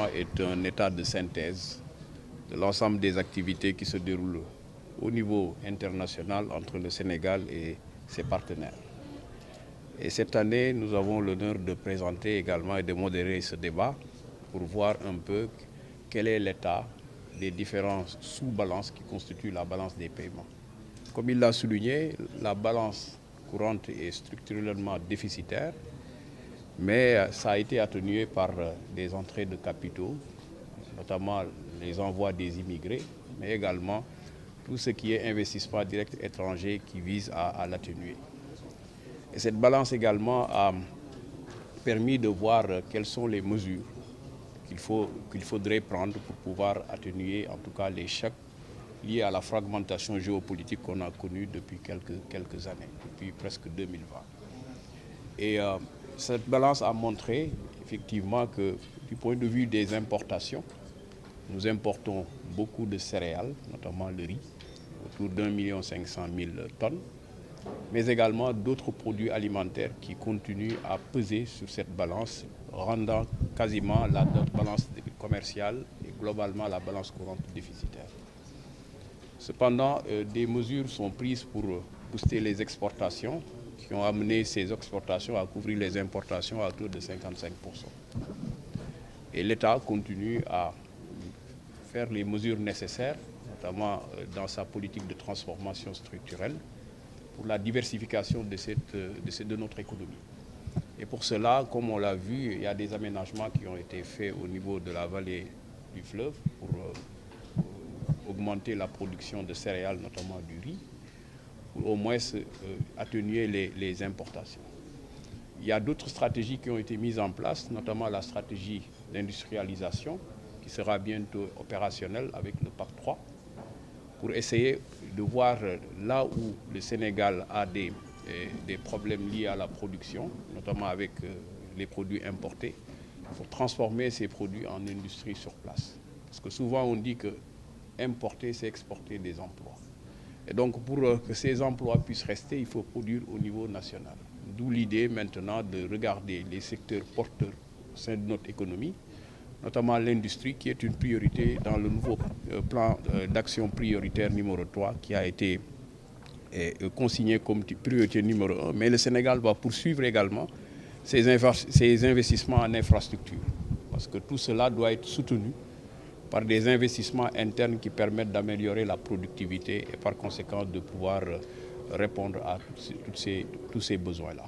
effectivement est un état de synthèse de l'ensemble des activités qui se déroulent au niveau international entre le Sénégal et ses partenaires. Et cette année, nous avons l'honneur de présenter également et de modérer ce débat pour voir un peu quel est l'état des différentes sous-balances qui constituent la balance des paiements. Comme il l'a souligné, la balance courante est structurellement déficitaire, mais ça a été atténué par des entrées de capitaux, notamment les envois des immigrés, mais également tout ce qui est investissement direct étranger qui vise à l'atténuer. Et cette balance également a permis de voir quelles sont les mesures qu'il faudrait prendre pour pouvoir atténuer en tout cas les chocs liés à la fragmentation géopolitique qu'on a connue depuis quelques années, depuis presque 2020. Et cette balance a montré effectivement que du point de vue des importations, nous importons beaucoup de céréales, notamment le riz, autour d'1,5 million de tonnes, mais également d'autres produits alimentaires qui continuent à peser sur cette balance, rendant quasiment la balance commerciale et globalement la balance courante déficitaire. Cependant, des mesures sont prises pour booster les exportations, qui ont amené ces exportations à couvrir les importations à hauteur de 55%. Et l'État continue à faire les mesures nécessaires, notamment dans sa politique de transformation structurelle, pour la diversification de notre économie. Et pour cela, comme on l'a vu, il y a des aménagements qui ont été faits au niveau de la vallée du fleuve pour augmenter la production de céréales, notamment du riz, pour au moins atténuer les importations. Il y a d'autres stratégies qui ont été mises en place, notamment la stratégie d'industrialisation, qui sera bientôt opérationnelle avec le PAC 3, pour essayer de voir là où le Sénégal a des problèmes liés à la production, notamment avec les produits importés, pour transformer ces produits en industrie sur place. Parce que souvent on dit que importer, c'est exporter des emplois. Et donc pour que ces emplois puissent rester, il faut produire au niveau national. D'où l'idée maintenant de regarder les secteurs porteurs au sein de notre économie, notamment l'industrie qui est une priorité dans le nouveau plan d'action prioritaire numéro 3 qui a été consigné comme priorité numéro 1. Mais le Sénégal va poursuivre également ses investissements en infrastructure. Parce que tout cela doit être soutenu par des investissements internes qui permettent d'améliorer la productivité et par conséquent de pouvoir répondre à tous ces besoins-là.